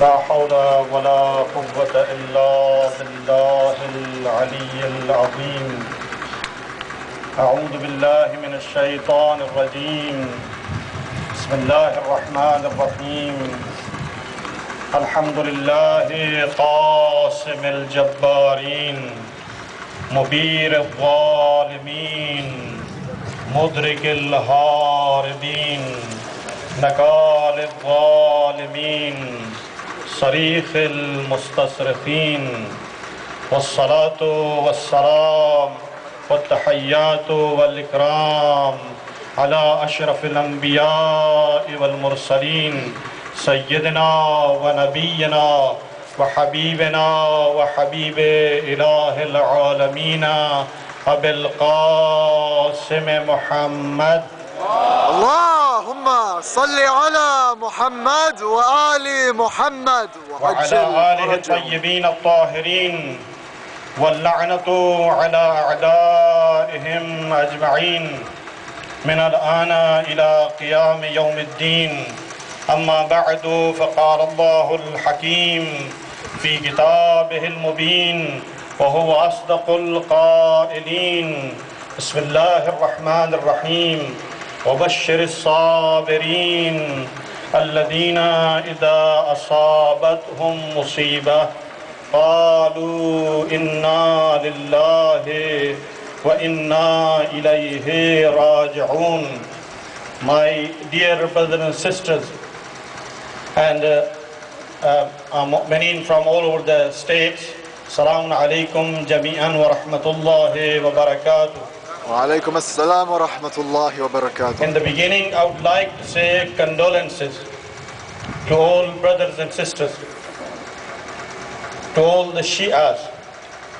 لا حول ولا قوة إلا بالله العلي العظيم. أعوذ بالله من الشيطان الرجيم. بسم الله الرحمن الرحيم. الحمد لله قاسم الجبارين مبير الظالمين مدرك الهاربين نكال الظالمين صريخ المستصرخين والصلاة والسلام والتحيات والإكرام على أشرف الأنبياء والمرسلين سيدنا ونبينا وحبيبنا وحبيب إله العالمين أبي القاسم محمد. اللهم صل على محمد وآل محمد وعلى آله الطيبين الطاهرين واللعنة على أعدائهم أجمعين من الآن إلى قيام يوم الدين. أما بعد، فقال الله الحكيم في كتابه المبين وهو أصدق القائلين: بسم الله الرحمن الرحيم. وبشر الصابرين الذين إذا أصابتهم مصيبة قالوا إنا لله وإنا إليه راجعون. My dear brothers and sisters and mu'mineen from all over the states, Assalamu alaikum jami'an wa rahmatullahi wa barakatuh. وعليكم السلام ورحمة الله وبركاته. In the beginning, I would like to say condolences to all brothers and sisters, to all the Shias,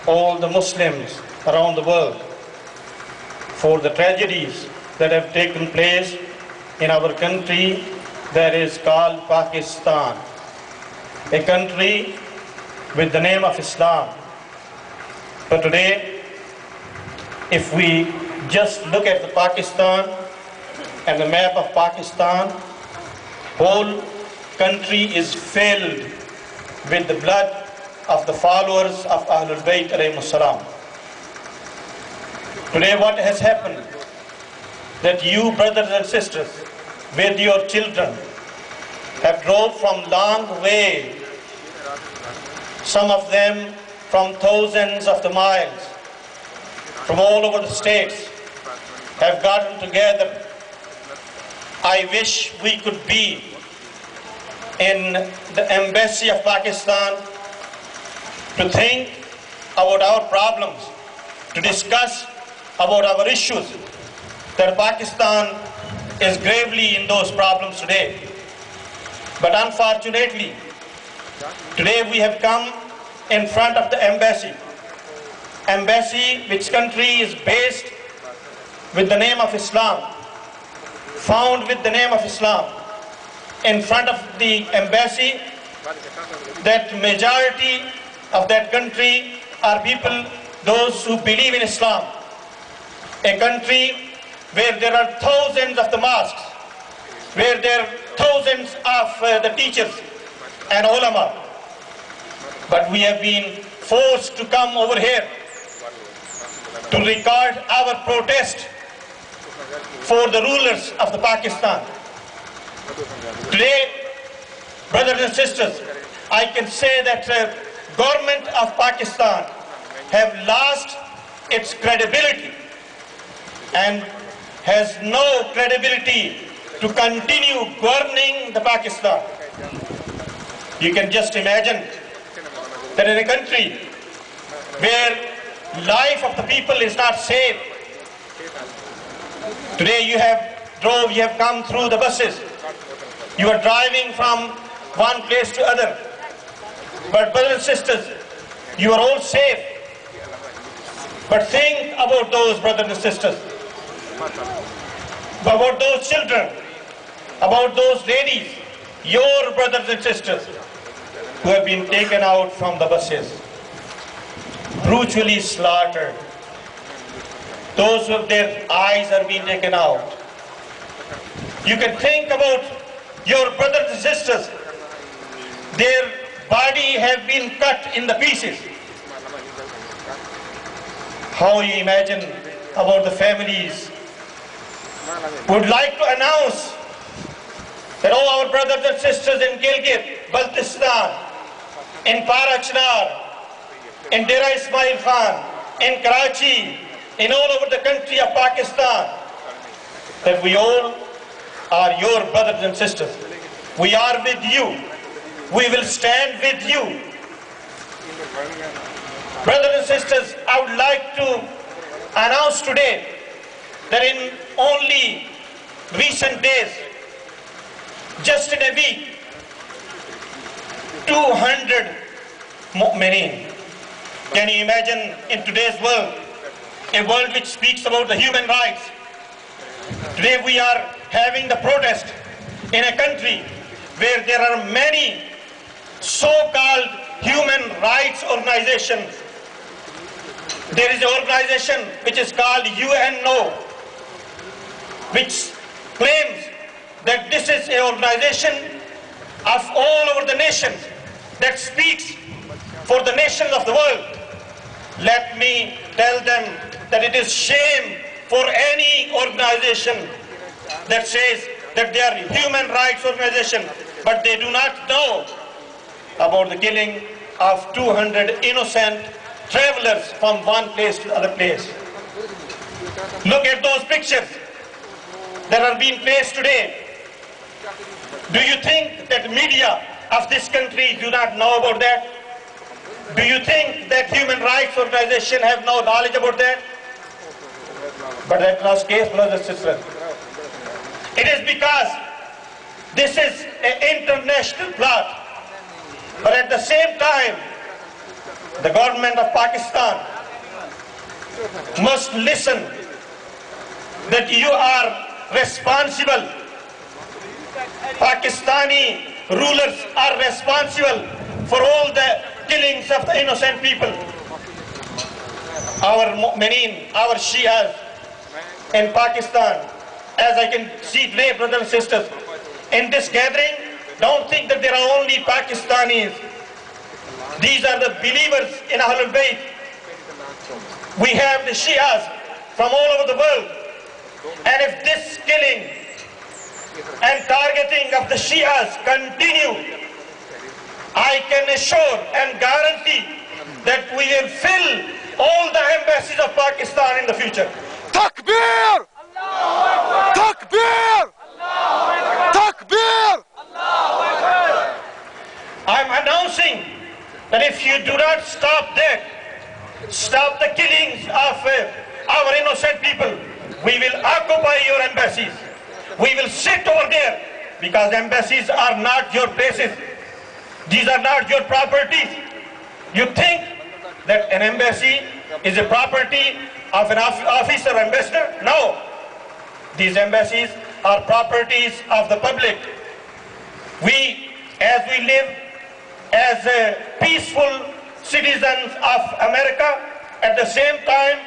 all the Muslims around the world, for the tragedies that have taken place in our country that is called Pakistan, a country with the name of Islam. But today, if we just look at the Pakistan and the map of Pakistan, whole country is filled with the blood of the followers of Ahlul Bayt alayhimus salam. Today what has happened, that you brothers and sisters with your children have drove from long way, some of them from thousands of the miles, from all over the states, have gotten together. I wish we could be in the embassy of Pakistan to think about our problems, to discuss about our issues, that Pakistan is gravely in those problems today. But unfortunately, today we have come in front of the embassy, which country is based with the name of Islam, found with the name of Islam. In front of the embassy, that majority of that country are people, those who believe in Islam. A country where there are thousands of the mosques, where there are thousands of the teachers and ulama. But we have been forced to come over here to record our protest for the rulers of the Pakistan. Today, brothers and sisters, I can say that the government of Pakistan have lost its credibility and has no credibility to continue governing the Pakistan. You can just imagine that in a country where life of the people is not safe, today you have come through the buses, you are driving from one place to other. But brothers and sisters, you are all safe. But think about those brothers and sisters, about those children, about those ladies, your brothers and sisters, who have been taken out from the buses, brutally slaughtered. Those with their eyes are being taken out. You can think about your brothers and sisters Their body have been cut in the pieces. How you imagine about the families would like to announce that all our brothers and sisters in Gilgit, Baltistan, in Parachnar, in Dera Ismail Khan, in Karachi, in all over the country of Pakistan, that we all are your brothers and sisters. We are with you. We will stand with you. Brothers and sisters, I would like to announce today that in only recent days, just in a week, 200 mu'mineen. Can you imagine in today's world, a world which speaks about the human rights? Today we are having the protest in a country where there are many so-called human rights organizations. There is an organization which is called UNO, which claims that this is an organization of all over the nations that speaks for the nations of the world. Let me tell them that it is shame for any organization that says that they are human rights organization, but they do not know about the killing of 200 innocent travelers from one place to the other place. Look at those pictures that are being placed today. Do you think that media of this country do not know about that? Do you think that human rights organizations have no knowledge about that? But that's not the case, brothers and sisters. It is because this is an international plot. But at the same time, the government of Pakistan must listen that you are responsible. Pakistani rulers are responsible for all the killings of the innocent people. Our mu'mineen, our Shias in Pakistan, as I can see today, brothers and sisters, in this gathering, don't think that there are only Pakistanis. These are the believers in Ahlul Bayt. We have the Shias from all over the world. And if this killing and targeting of the Shias continue, I can assure and guarantee that we will fill all the embassies of Pakistan in the future. Takbir! Takbir! Takbir! I'm announcing that if you do not stop that, stop the killings of our innocent people, we will occupy your embassies. We will sit over there because embassies are not your places. These are not your properties. You think that an embassy is a property of an officer or ambassador? No. These embassies are properties of the public. We, as we live as peaceful citizens of America, at the same time,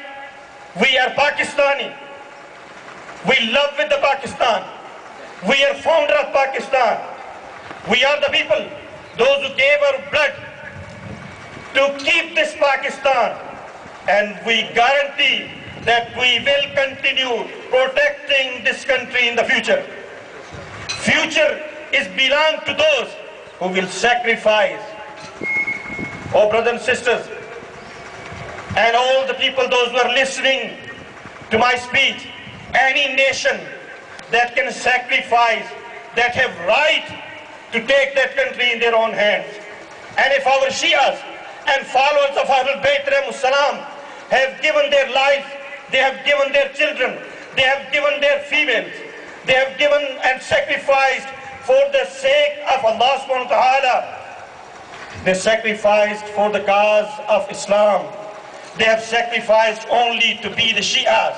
we are Pakistani. We love with the Pakistan. We are founder of Pakistan. We are the people, those who gave our blood to keep this Pakistan. And we guarantee that we will continue protecting this country in the future. Future is belong to those who will sacrifice. Oh, brothers and sisters, and all the people, those who are listening to my speech, any nation that can sacrifice, that have right to take that country in their own hands. And if our Shias and followers of Ahlul Bayt salam have given their lives, they have given their children, they have given their females, they have given and sacrificed for the sake of Allah subhanahu wa ta'ala. They sacrificed for the cause of Islam. They have sacrificed only to be the Shias,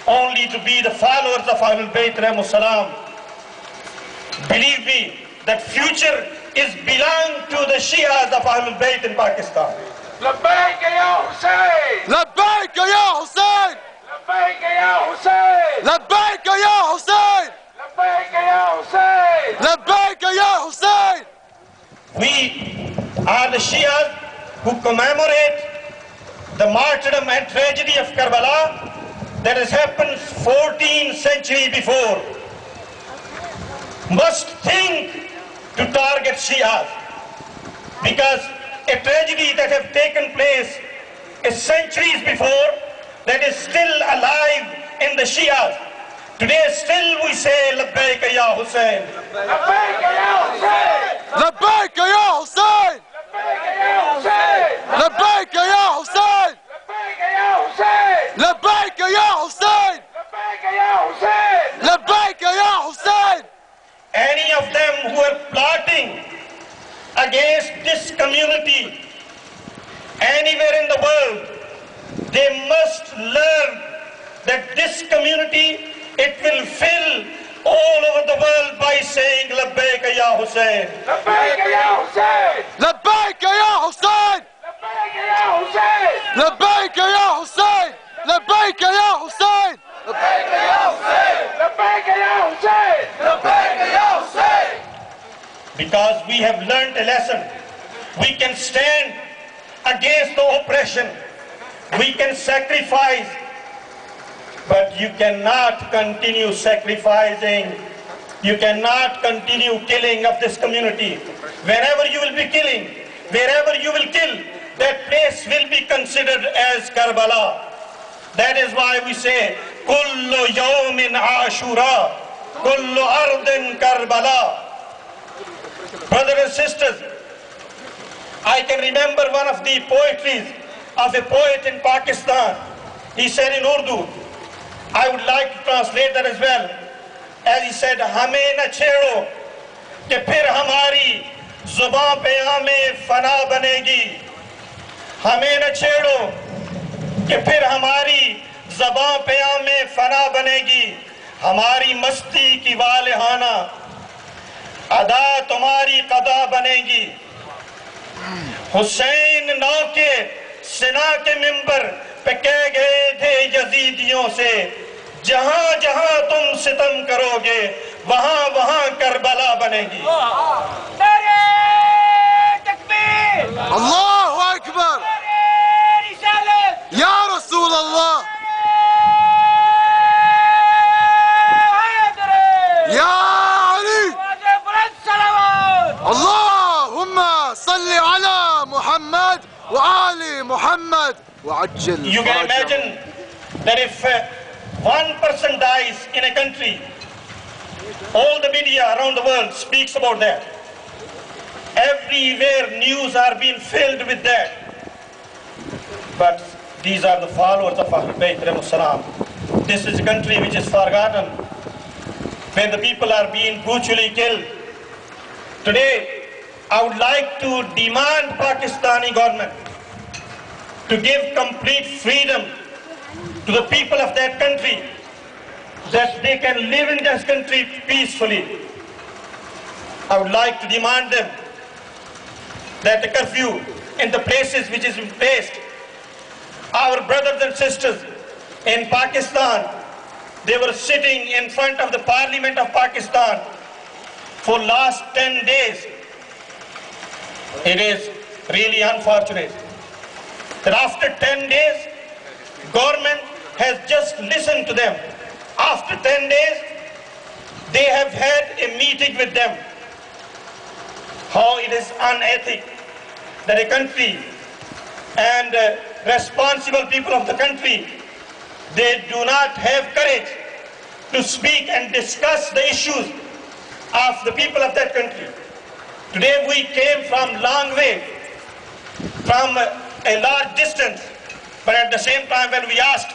only to be the followers of Ahlul Bayt salam. Believe me, that future is belong to the Shias of Ahlul Bayt in Pakistan. Lebbaka Ya Hussein! Lebbaka Ya Hussein! Lebbaka Ya Hussein! Lebbaka Ya Hussein! Lebbaka Ya Hussein! Lebbaka Ya Hussein! We are the Shias who commemorate the martyrdom and tragedy of Karbala that has happened 14 centuries before, must think to target Shias, because a tragedy that have taken place centuries before, that is still alive in the Shias. Today still we say, Lebbaka Ya Hussein. Lebbaka Ya Hussein. Lebbaka Ya Hussein. Lebbaka Ya Hussein. Lebbaka Ya Hussein. Lebbaka Ya Hussein. Lebbaka Ya Hussein. Lebbaka Ya Hussein. Any of them who are plotting against this community anywhere in the world, they must learn that this community, it will fill all over the world by saying Lebbaka Ya Hussein. Lebbaka Ya Hussein. Lebbaka Ya Hussein. Lebbaka Ya Hussein. Lebbaka Ya Hussein. Lebbaka Ya Hussein. Lebbaka Ya Hussein. Lebbaka Ya Hussein. Because we have learned a lesson. We can stand against the oppression. We can sacrifice, but you cannot continue sacrificing. You cannot continue killing of this community. Wherever you will be killing, wherever you will kill, that place will be considered as Karbala. That is why we say, Kullu yawmin Ashura, Kullu ardin Karbala. Brothers and sisters, I can remember one of the poetries of a poet in Pakistan. He said in Urdu, I would like to translate that as well. As he said, Hame na chhedо ke phir hamari zuban pe aame fana banegi. Hame na chhedo ke phir hamari zuban pe aame fana banegi. Hamari masti ki walehana अदा तुम्हारी कदा बनेगी. हुसैन नौ के सिना के मिंबर पे कह गए थे यजीदियों से, जहां जहां तुम सितम करोगे वहां वहां करबला बनेगी. नारे तकबीर. Allahu Akbar. नारे रिसालत. Ya Rasul Allah. Ya Ali. Allahumma salli ala Muhammad wa ali Muhammad wa ajjal. You can imagine that if one person dies in a country, all the media around the world speaks about that. Everywhere news are being filled with that. But these are the followers of Ahlul Bayt alayhi salam. This is a country which is forgotten, where the people are being brutally killed. Today, I would like to demand Pakistani government to give complete freedom to the people of that country, that they can live in this country peacefully. I would like to demand them that the curfew in the places which is placed. Our brothers and sisters in Pakistan, they were sitting in front of the Parliament of Pakistan for last 10 days. It is really unfortunate that after 10 days, government has just listened to them. After 10 days, they have had a meeting with them. How it is unethical that a country and responsible people of the country, they do not have courage to speak and discuss the issues of the people of that country. Today we came from long way, from a large distance, but at the same time when we asked,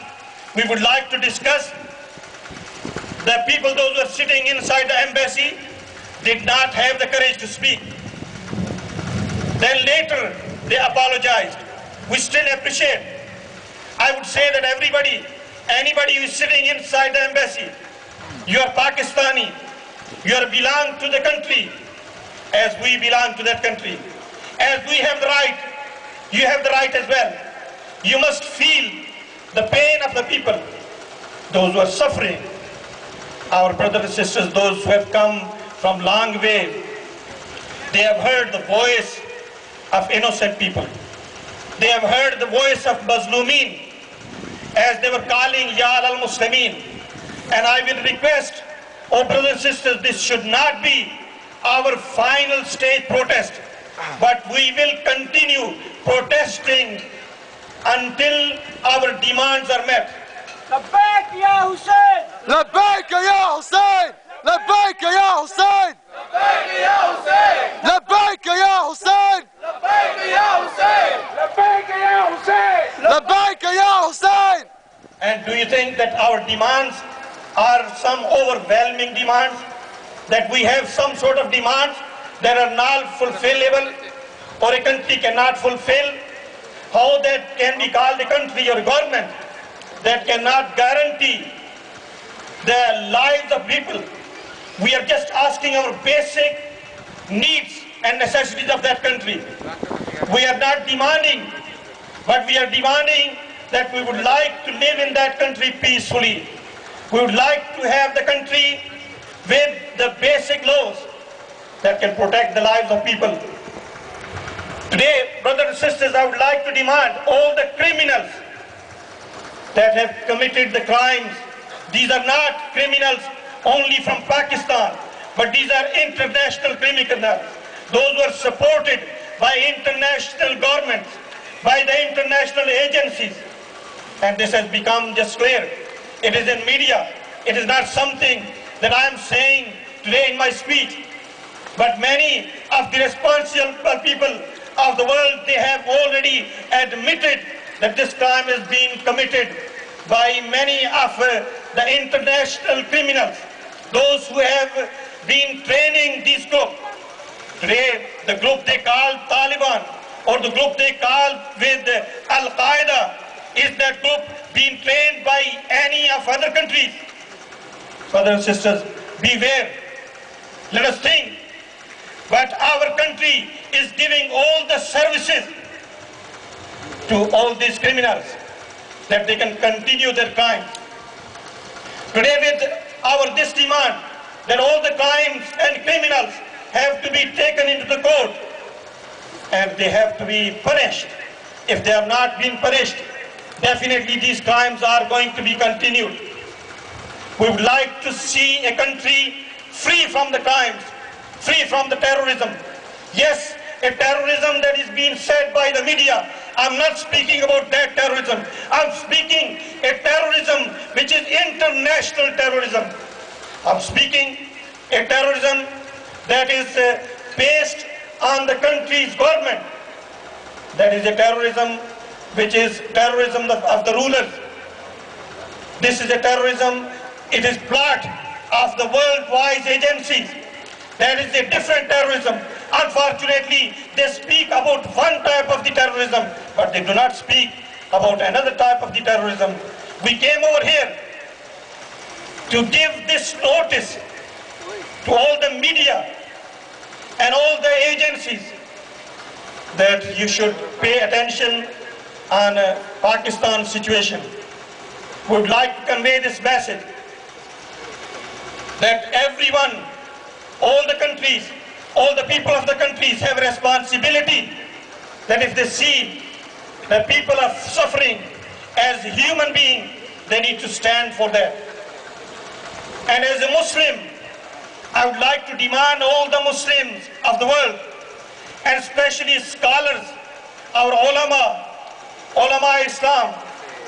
we would like to discuss, the people, those who are sitting inside the embassy, did not have the courage to speak. Then later they apologized. We still appreciate. I would say that anybody who is sitting inside the embassy, you are Pakistani, you are belong to the country as we belong to that country. As we have the right, you have the right as well. You must feel the pain of the people, those who are suffering. Our brothers and sisters, those who have come from long way, they have heard the voice of innocent people. They have heard the voice of Mazlumeen, as they were calling Ya al-Muslimin. And I will request, oh brothers and sisters, this should not be our final stage protest, but we will continue protesting until our demands are met. Lebbaka Ya Hussein! Lebbaka Ya Hussein! Lebbaka Ya Hussein! Lebbaka Ya Hussein! Lebbaka Ya Hussein! Lebbaka Ya Hussein! Lebbaka Ya Hussein! Lebbaka Ya Hussein! And do you think that our demands are some overwhelming demands? That we have some sort of demands that are not fulfillable, or a country cannot fulfill? How that can be called a country or a government that cannot guarantee the lives of people? We are just asking our basic needs and necessities of that country. We are not demanding, but we are demanding that we would like to live in that country peacefully. We would like to have the country with the basic laws that can protect the lives of people. Today, brothers and sisters, I would like to demand all the criminals that have committed the crimes. These are not criminals only from Pakistan, but these are international criminals. Those who are supported by international governments, by the international agencies. And this has become just clear. It is in media. It is not something that I am saying today in my speech. But many of the responsible people of the world, they have already admitted that this crime is being committed by many of the international criminals, those who have been training these groups. Today, the group they call Taliban, or the group they call with Al-Qaeda, is that group being trained by any of other countries? Brothers and sisters, beware. Let us think. But our country is giving all the services to all these criminals that they can continue their crimes. Today, with our this demand that all the crimes and criminals have to be taken into the court and they have to be punished. If they have not been punished, definitely these crimes are going to be continued. We would like to see a country free from the crimes, free from the terrorism. Yes, a terrorism that is being said by the media. I'm not speaking about that terrorism. I'm speaking a terrorism which is international terrorism. I'm speaking a terrorism that is based on the country's government. That is a terrorism which is terrorism of the rulers. This is a terrorism, it is plot of the worldwide agencies. That is a different terrorism. Unfortunately, they speak about one type of the terrorism, but they do not speak about another type of the terrorism. We came over here to give this notice to all the media and all the agencies that you should pay attention on Pakistan's situation. We would like to convey this message that everyone, all the countries, all the people of the countries have a responsibility that if they see that people are suffering as human beings, they need to stand for that. And as a Muslim, I would like to demand all the Muslims of the world, and especially scholars, our ulama Islam,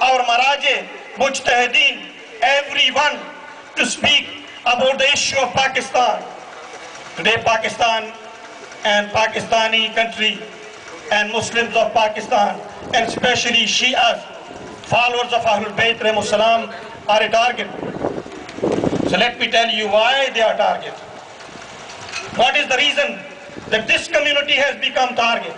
our maraje, mujtahideen, everyone to speak about the issue of Pakistan. Today Pakistan and Pakistani country and Muslims of Pakistan, and especially Shias, followers of Ahlul Bayt Rahimahus Salam, are a target. So let me tell you why they are target. What is the reason that this community has become target?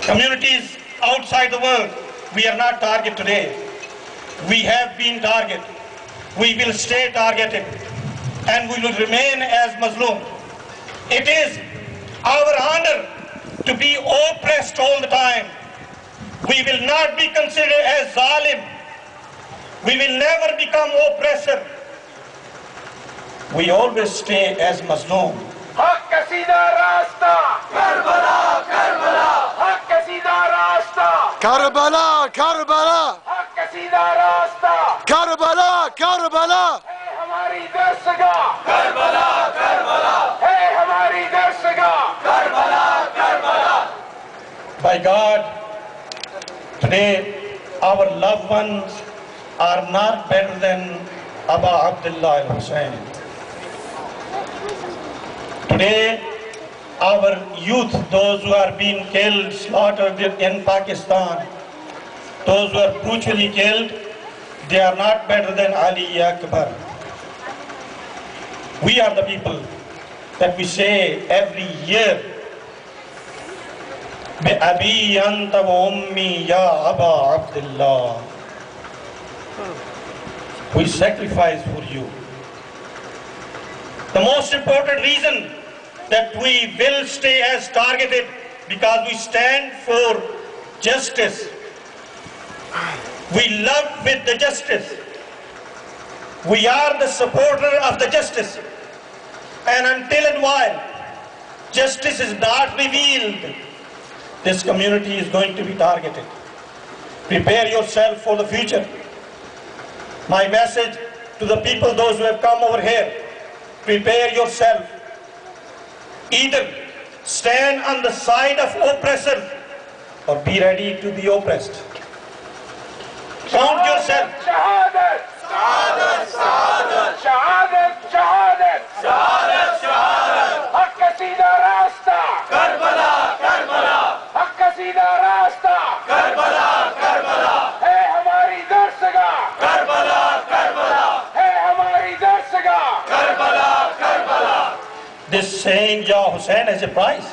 Communities outside the world, we are not target today. We have been target. We will stay targeted, and we will remain as Muslim. It is our honor to be oppressed all the time. We will not be considered as zalim. We will never become oppressor. We always stay as Muslim. Haq ka seedha rasta. Karbala, Karbala, हक का सीधा रास्ता Karbala, Karbala. है हमारी दस्तगाह करबला करबला है हमारी दस्तगाह Karbala Karbala By God, today our loved ones are not better than Abdullah Al Hussein. Today, our youth, those who are being killed, slaughtered in Pakistan, those who are brutally killed, they are not better than Ali Akbar. We are the people that we say every year, بأبي أنت وأمي يا أبا عبد الله. We sacrifice for you. The most important reason that we will stay as targeted because we stand for justice. We love with the justice. We are the supporter of the justice. And until and while justice is not revealed, this community is going to be targeted. Prepare yourself for the future. My message to the people, those who have come over here, prepare yourself. Either stand on the side of oppressor or be ready to be oppressed. Count yourself. शहादत शहादत शहादत शहादत शहादत शहादत शहादत हक का सीधा रास्ता करबला करबला हक का सीधा रास्ता करबला करबला है हमारी दस्तगाह करबला करबला है हमारी दस्तगाह Karbala Karbala This saying Ya Hussein has a price.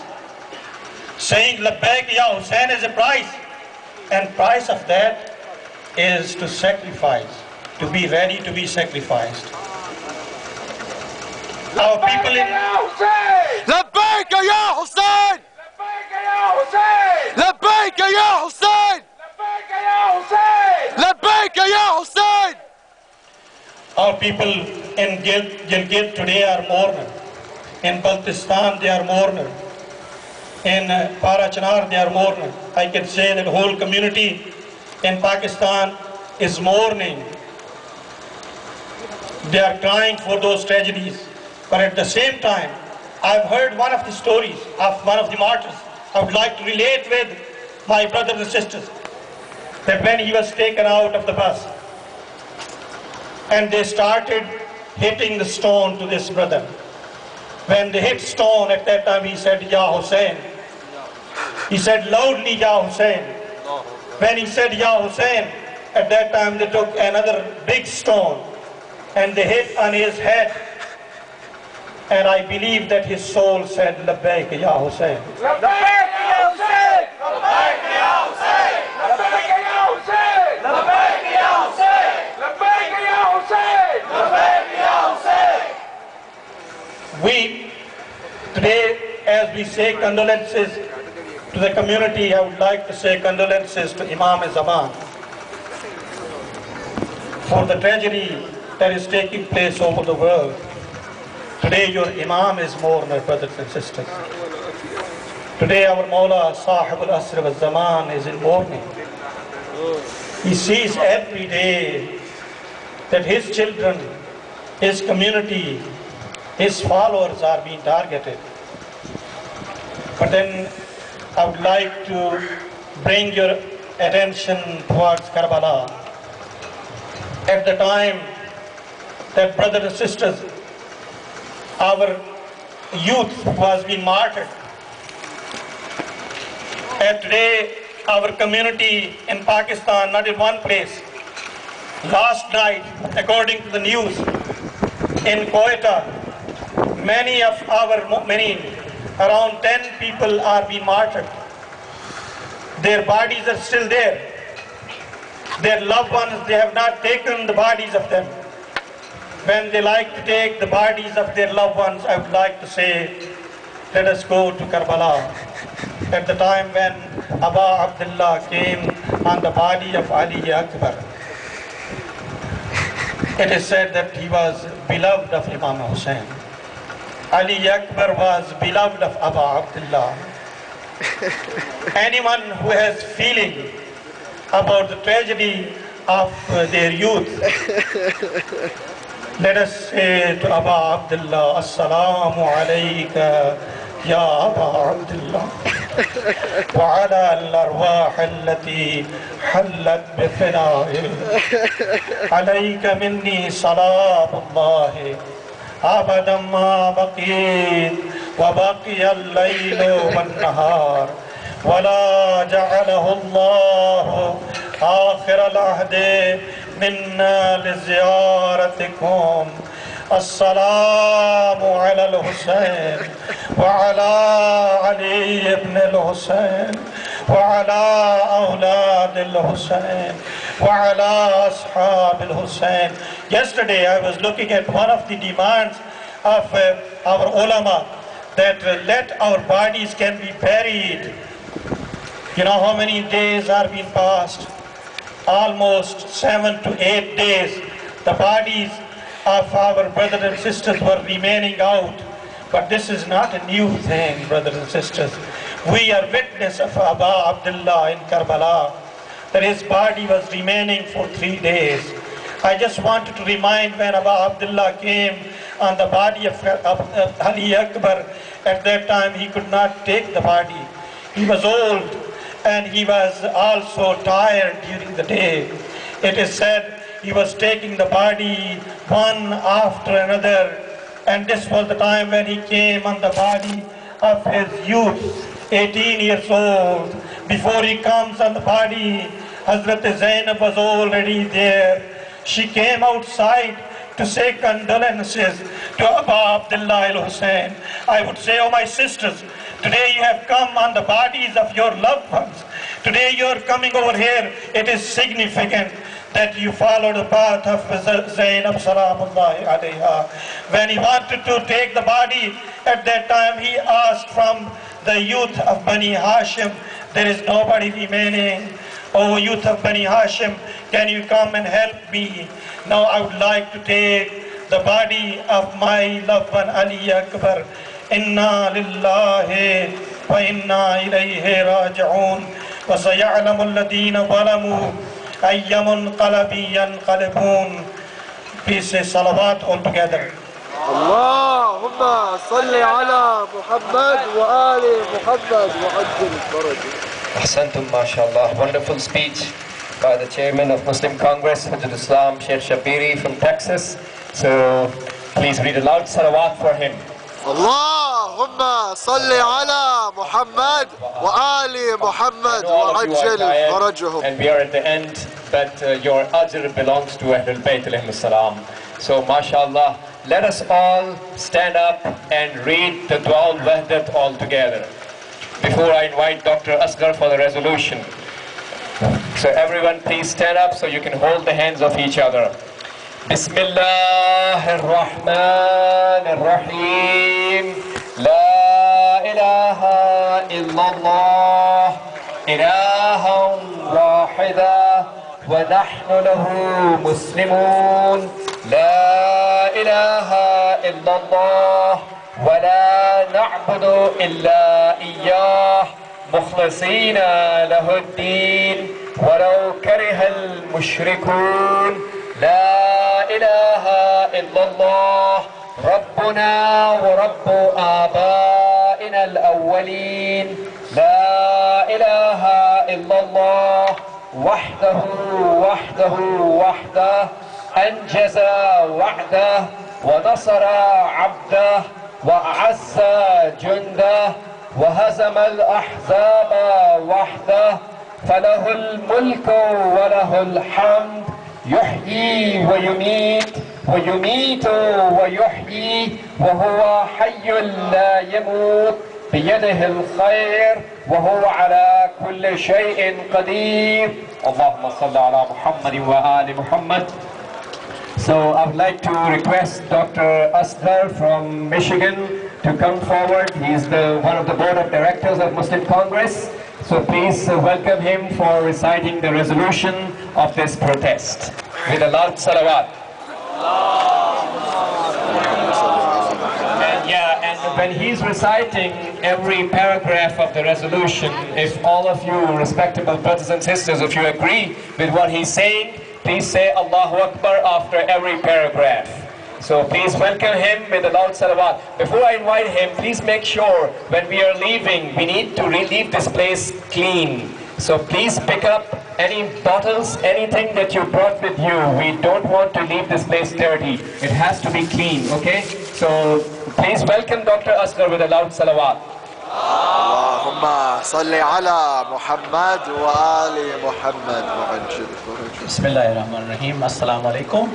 Saying Lebbaka Ya Hussein has a price. And price of that is to sacrifice, to be ready to be sacrificed. Our people in لبيك يا حسين لبيك يا حسين لبيك يا حسين لبيك يا حسين لبيك يا حسين. Our people in Gilgit today are mourner. In Baltistan they are mourner. In Parachanar they are mourner. I can say that whole community in Pakistan is mourning. They are crying for those tragedies. But at the same time, I've heard one of the stories of one of the martyrs. I would like to relate with my brothers and sisters that when he was taken out of the bus and they started hitting the stone to this brother. When they hit stone, at that time he said, Ya Hussein. He said loudly, Ya Hussein. When he said Ya Hussein, at that time they took another big stone and they hit on his head. And I believe that his soul said, Lebbaka Ya Hussein. لبيك يا حسين لبيك يا حسين لبيك يا حسين لبيك يا حسين لبيك يا حسين لبيك يا حسين We, today, as we say condolences to the community, I would like to say condolences to Imam Zaman for the tragedy that is taking place over the world. Today your Imam is mourner, brothers and sisters. Today our Mawla Sahib al-Asr wal-Zaman is in mourning. He sees every day that his children, his community, his followers are being targeted. But then I would like to bring your attention towards Karbala. At the time that brothers and sisters, our youth was being martyred. And today our community in Pakistan, not in one place. Last night, according to the news, in Quetta, around 10 people are being martyred. Their bodies are still there. Their loved ones, they have not taken the bodies of them. When they like to take the bodies of their loved ones, I would like to say, let us go to Karbala. At the time when Aba Abdullah came on the body of Ali Akbar, it is said that he was beloved of Imam Hussein. Ali Akbar was beloved of Aba Abdullah. Anyone who has feeling about the tragedy of their youth. Let us say to Aba Abdullah, Assalamu alayka ya Aba Abdullah, wa ala al-arwah allati hallat bi fina'i, alayka minni salamullahi, abadan ma baqit, wa baqiya al-laylu wan-nahar, wa la ja'alahu Allah آخر العهد منا لزيارتكم السلام على الحسين وعلى علي بن الحسين وعلى أولاد الحسين وعلى أصحاب الحسين. Yesterday I was looking at one of the demands of our ulama that let our bodies can be buried. You know how many days are being passed? Almost 7 to 8 days. The bodies of our brothers and sisters were remaining out. But this is not a new thing, brothers and sisters. We are witness of Aba Abdullah in Karbala, that his body was remaining for 3 days. I just wanted to remind when Aba Abdullah came on the body of Ali Akbar, at that time he could not take the body. He was old and he was also tired during the day. It is said he was taking the body one after another, and this was the time when he came on the body of his youth, 18 years old. Before he comes on the body, Hazrat Zainab was already there. She came outside to say condolences to Aba Abdullah al Hussein. I would say, oh my sisters, today you have come on the bodies of your loved ones. Today you are coming over here. It is significant that you follow the path of Zainab Salamullahi alayha. When he wanted to take the body, at that time he asked from the youth of Bani Hashim, there is nobody remaining. Oh, youth of Bani Hashim, can you come and help me? Now I would like to take the body of my loved one Ali Akbar. Inna lillahi wa inna ilayhi raji'un. Wa saya'lamu alladhina zalamu ayyamun qalabi yanqalibun. Please say salawat all together. اللهم صل على محمد وآل محمد وعجل فرجه. Ahsantum, mashallah. Wonderful speech by the chairman of Muslim Congress, Hujjat Islam, Sheikh Shabiri from Texas. So please read aloud salawat for him. اللهم صل على محمد وآل محمد وعجل فرجهم. And we are at the end, but your ajr belongs to Ahlul Bayt alayhim salam. So mashallah, let us all stand up and read the Dua al-Wahdat all together. Before I invite Dr. Asghar for the resolution. So everyone please stand up so you can hold the hands of each other. Bismillah ar-Rahman ar-Rahim. La ilaha illallah ilaha wahida wa nahnu lahu muslimun. La ilaha illallah ولا نعبد إلا إياه مخلصين له الدين ولو كره المشركون. لا إله إلا الله ربنا ورب آبائنا الأولين. لا إله إلا الله وحده وحده وحده أنجز وعده ونصر عبده وأعز جنده وهزم الأحزاب وحده. فله الملك وله الحمد يحيي ويميت ويميت ويحيي وهو حي لا يموت بيده الخير وهو على كل شيء قدير. اللهم صل على محمد وآل محمد. So I would like to request Dr. Asghar from Michigan to come forward. He is one of the board of directors of Muslim Congress. So please welcome him for reciting the resolution of this protest. With a loud salawat. And when he's reciting every paragraph of the resolution, if all of you respectable brothers and sisters, if you agree with what he's saying, please say Allahu Akbar after every paragraph. So please welcome him with a loud salawat. Before I invite him, please make sure when we are leaving, we need to leave this place clean. So please pick up any bottles, anything that you brought with you. We don't want to leave this place dirty. It has to be clean, okay? So please welcome Dr. Asghar with a loud salawat. اللهم صل على محمد وآل محمد. Bismillahirrahmanirrahim. Assalamu alaikum.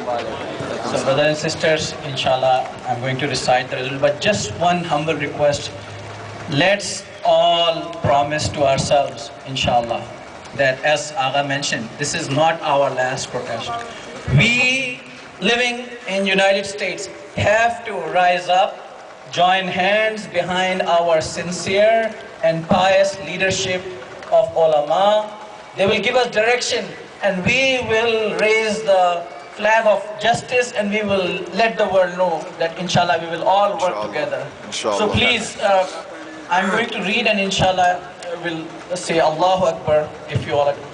So brothers and sisters, inshallah, I'm going to recite the resolution, but just one humble request. Let's all promise to ourselves, inshallah, that as Agha mentioned, this is not our last protest. We living in United States have to rise up, join hands behind our sincere and pious leadership of ulama. They will give us direction, and we will raise the flag of justice, and we will let the world know that inshallah we will all work together. So please, I'm going to read, and inshallah we'll say Allahu Akbar if you all agree.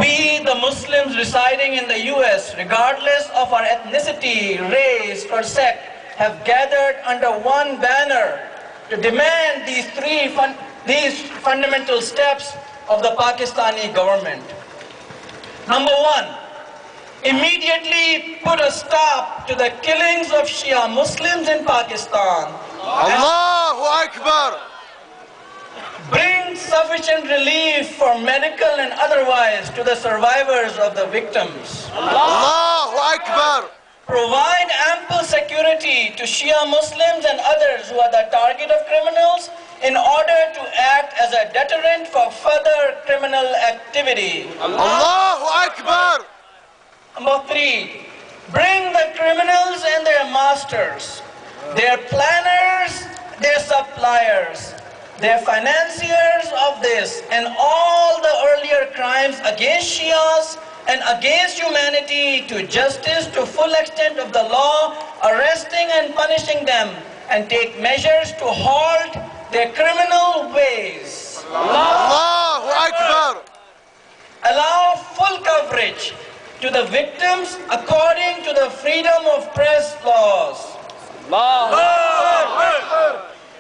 We, the Muslims residing in the US, regardless of our ethnicity, race, or sect, have gathered under one banner to demand these fundamental steps of the Pakistani government. Number one, immediately put a stop to the killings of Shia Muslims in Pakistan. Allahu Akbar. Bring sufficient relief for medical and otherwise to the survivors of the victims. Allahu Akbar. Provide ample security to Shia Muslims and others who are the target of criminals in order to act as a deterrent for further criminal activity. Allahu Akbar. Number three, bring the criminals and their masters, their planners, their suppliers, their financiers of this and all the earlier crimes against Shias and against humanity to justice to full extent of the law, arresting and punishing them, and take measures to halt their criminal ways. Allahu Akbar. Allow full coverage to the victims according to the freedom of press laws.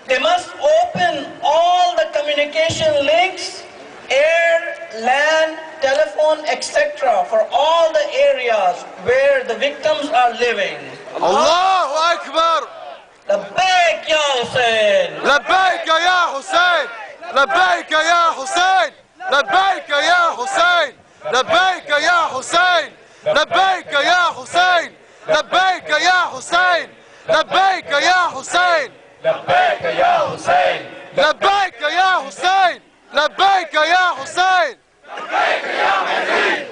They must open all the communication links, air, land, telephone, etc. for all the areas where the victims are living. Allahu Akbar. Lebbaka Ya Hussein. Lebbaka Ya Hussein. Lebbaka Ya Hussein. Lebbaka Ya Hussein. Lebbaka Ya Hussein. Lebbaka Ya Hussein. Lebbaka Ya Hussein. Lebbaka Ya Hussein. Lebbaka Ya Hussein. Lebbaka Ya Hussein. Lebbaka Ya Hussein. Lebbaka Ya Mahdi.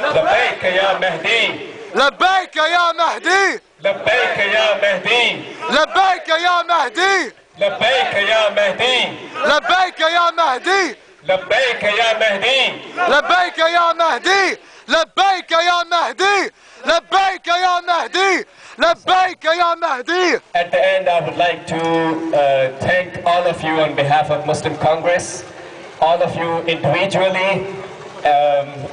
Lebbaka Ya Mahdi. Lebbaka Ya Mahdi. Lebbaka Ya Mahdi. Lebbaka Ya Mahdi. Lebbaka Ya Mahdi. Lebbaka Ya Mahdi. Lebbaka Ya Mahdi. Lebbaka Ya Mahdi. Lebbaka Ya Mahdi. Lebbaka Ya Mahdi. At the end, I would like to thank all of you on behalf of Muslim Congress, all of you individually,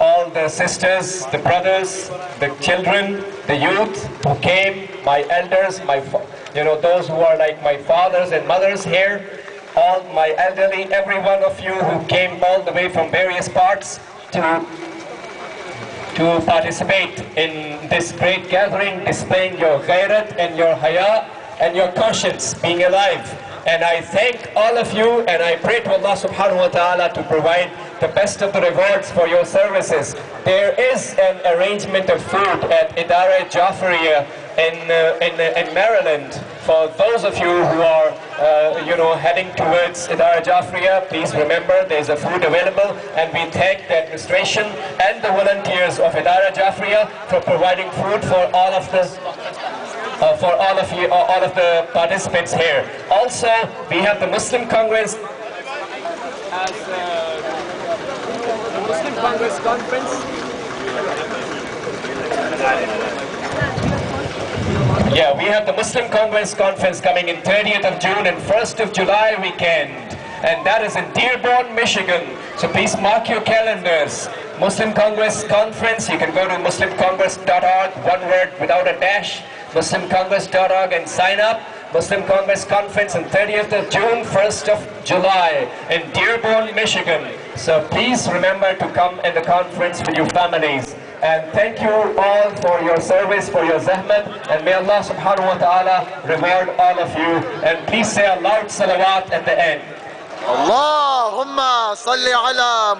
all the sisters, the brothers, the children, the youth who came, my elders, those who are like my fathers and mothers here, all my elderly, every one of you who came all the way from various parts to participate in this great gathering, displaying your ghairat and your haya and your conscience, being alive. And I thank all of you, and I pray to Allah subhanahu wa ta'ala to provide the best of the rewards for your services. There is an arrangement of food at Idara Jafariya in Maryland. For those of you who are heading towards Idara Jafariya, please remember there's a food available, and we thank the administration and the volunteers of Idara Jafariya for providing food for all of you, all of the participants here. Also, we have the Muslim Congress as the Muslim Congress conference. Yeah, we have the Muslim Congress conference coming in 30th of June and 1st of July weekend. And that is in Dearborn, Michigan. So please mark your calendars. Muslim Congress conference, you can go to muslimcongress.org, one word without a dash, muslimcongress.org and sign up. Muslim Congress conference on 30th of June, 1st of July in Dearborn, Michigan. So please remember to come at the conference with your families. And thank you all for your service, for your zahmat, and may Allah subhanahu wa ta'ala reward all of you. And please say a loud salawat at the end. اللهم صل على